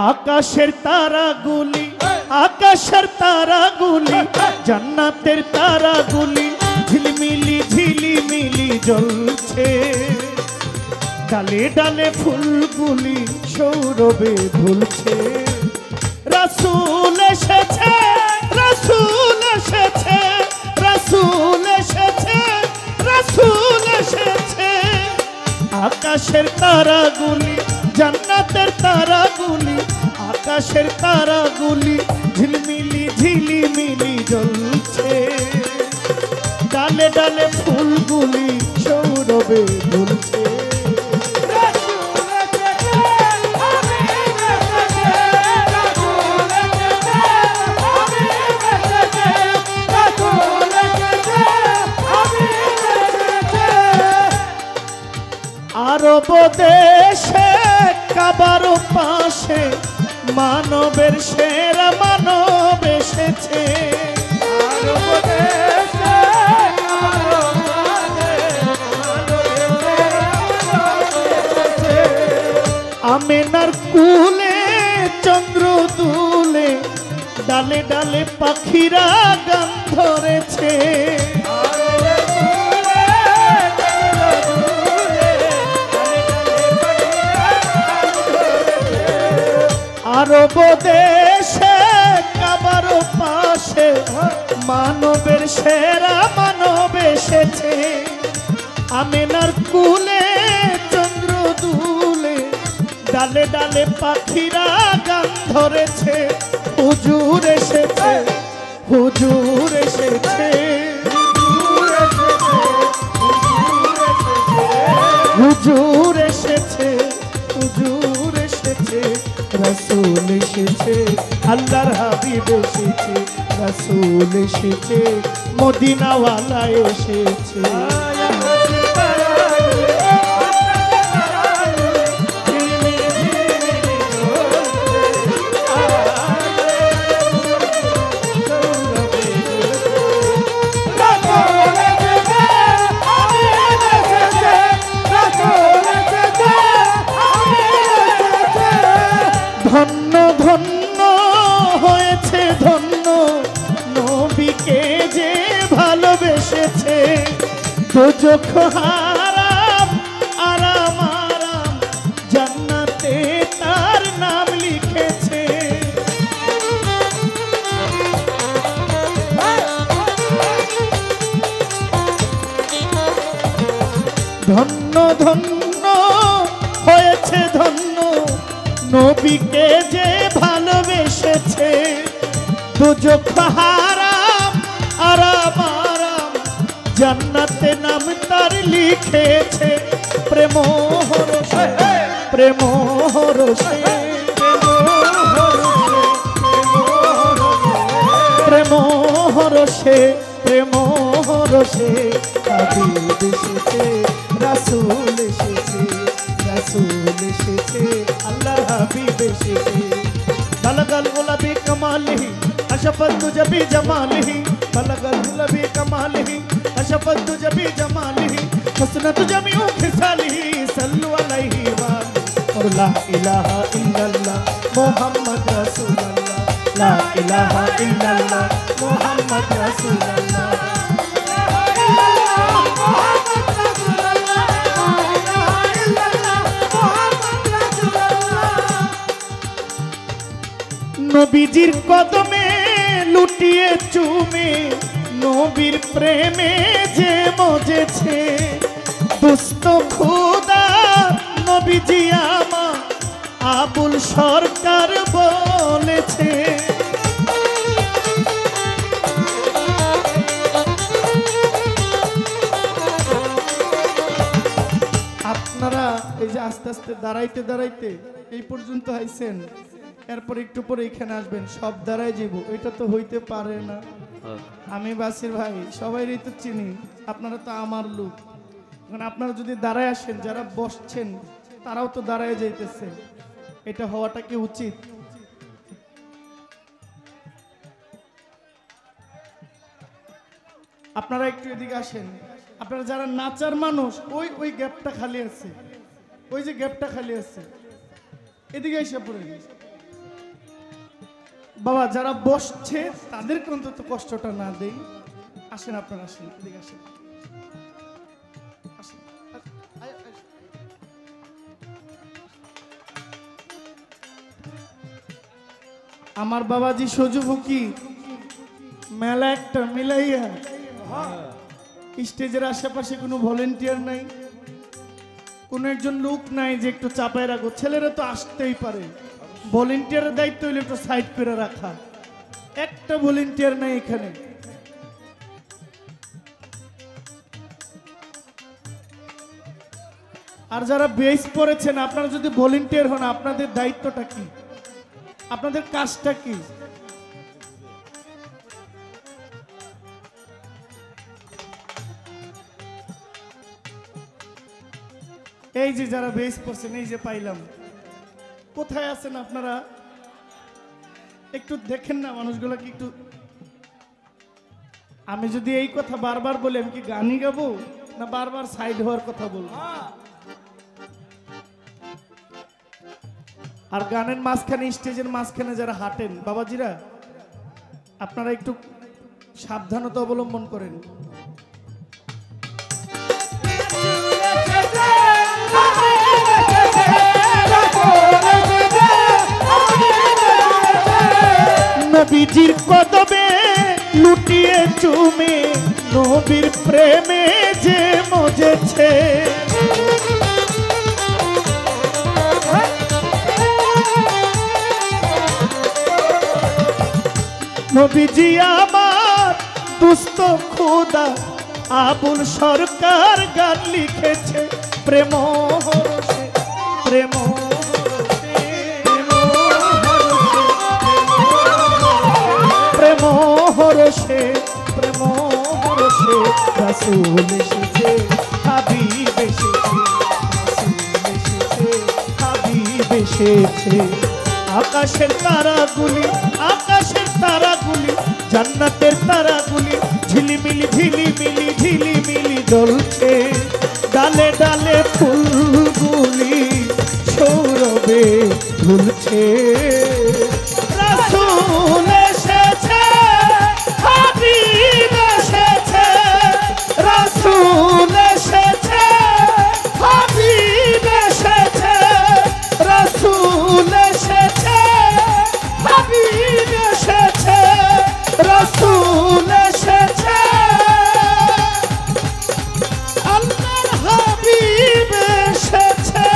আকাশের তারাগুলি, আকাশের তারাগুলি, জান্নাতের তারাগুলি ঝিলমিলি ঝিলিমিলি জ্বলছে। ডালে ডালে ফুলগুলি সৌরভে ঝুলছে। রাসূল এসেছে, রাসূল এসেছে, রাসূল এসেছে, রাসূল এসেছে। আকাশের তারাগুলি, জান্নাতের তারাগুলি, আকাশের তারাগুলি ঝিলমিলি ঝিলিমিলি জ্বলছে। ডালে ডালে ফুলগুলি সৌরভে ঝুলছে। আরব দেশে কাবার পাশে মানবের সেরা মানব এসেছে। আরব দেশে আমেনার কুলে চন্দ্র দুলে, ডালে ডালে পাখিরা গান ধরেছে। আরব দেশে কাবার পাশে মানবের সেরা মানব এসেছে। আমেনার কুলে চন্দ্র দুলে, ডালে ডালে পাখিরা গান ধরেছে। হুজুর এসেছে, হুজুর এসেছে, হুজুর এসেছে, হুজুর এসেছে। রাসূল এসেছে, আল্লাহর হাবিব এসেছে। রাসূল এসেছে, মদিনাওয়ালা এসেছে। ধন্য ধন্য হয়েছে ধন্য, নবীকে যে ভালোবেসেছে। দোজখ হারাম আরাম আরাম, জান্নাতে তার নাম লিখেছে। ধন্য ধন্য হয়েছে ধন্য, নবীকে যে ভালোবেসেছে। দোজখ হারাম আরাম আরাম, জান্নাতে নাম তার লিখেছে। প্রেম হরষে, প্রেম হরষে, প্রেম হরষে, প্রেম হরষে হাবিব এসেছে। রাসূল এসেছে, রাসূল এসেছে, আল্লাহর হাবিব এসেছে। বালাগাল গুলাবি কামালিহি আশফাত জবি জামালিহি, বালাগাল গুলাবি কামালিহি আশফাত জবি জামালিহি, হুসনাত জামিউ খিসালিহি। সাল্লু আলাইহি ওয়া লা ইলাহা ইল্লাল্লাহ মুহাম্মদ রাসূলুল্লাহ, লা ইলাহা ইল্লাল্লাহ মুহাম্মদ রাসূলুল্লাহ। নবীজির কদমে লুটিয়ে চুমে, নবীর প্রেমে যে মজেছে। দুস্থ খোদা নবীজি আমার আবুল সরকার বলেছে। আপনারা এই যে আস্তে আস্তে দাঁড়াইতে দাঁড়াইতে এই পর্যন্ত আইছেন, এরপর একটু পরে এখানে আসবেন, সব দাঁড়ায় যাব, এটা তো হইতে পারে না। আমি বাসির ভাই সবাইরই তো চিনি, আপনারা তো আমার লোক। এখন আপনারা যদি দাঁড়ায় আসেন, যারা বসছেন তারাও তো দাঁড়ায় যাইতেছে, এটা হওয়াটা কি উচিত? আপনারা একটু এদিকে আসেন। আপনারা যারা নাচার মানুষ, ওই গ্যাপটা খালি আছে, ওই যে গ্যাপটা খালি আছে, এদিকে এসে পড়ে। বাবা যারা বসছে তাদেরকে অন্তত কষ্টটা না দেই। আসেন আপনারা, আসেন এদিকে আসেন, আসেন। আমার বাবাজি সজুমুখী মেলা একটা মিলাইয়া, স্টেজের আশেপাশে কোনো ভলেন্টিয়ার নাই, কোনো একজন লোক নাই যে একটু চাপায় রাখো। ছেলেরা তো আসতেই পারে, ভলেন্টিয়ারের দায়িত্ব হইলে একটু সাইড করে রাখা। একটা ভলেন্টিয়ার নাই এখানে। আর যারা বেস পড়েছেন, আপনারা যদি ভলেন্টিয়ার হন, আপনাদের দায়িত্বটা কি, আপনাদের কাজটা কি? এই যে যারা বেস পড়ছেন, এই যে পাইলাম, কোথায় আছেন আপনারা? একটু দেখেন না মানুষগুলো কি একটু। আমি যদি এই কথা বারবার বলি, আমি কি গানই গাবো না বারবার সাইড হওয়ার কথা বলবো? আর গানের মাঝখানে, স্টেজের মাঝখানে যারা হাঁটেন বাবাজিরা, আপনারা একটু সাবধানতা অবলম্বন করেন। নবীজির কদমে লুটিয়ে চুমে নবীর প্রেমে যে মজেছে, নবীজি আমার দুস্থ খোদা আবুল সরকার গান লিখেছে প্রেম হরষে, প্রেম প্রেম হরষে, প্রেম হরষে রাসূল এসেছে, হাবিব এসেছে, রাসূল এসেছে, হাবিব এসেছে। আকাশের তারাগুলি, আকাশের তারাগুলি, জান্নাতের তারাগুলি ঝিলিমিলি ঝিলিমিলি ঝিলিমিলি জ্বলছে। ডালে ডালে ফুলগুলি সৌরভে ঝুলছে। রাসূল এসেছে, হাবিব এসেছে, রাসূল এসেছে, হাবিব এসেছে, রাসূল এসেছে, হাবিব এসেছে, রাসূল এসেছে, আল্লাহর হাবিব এসেছে।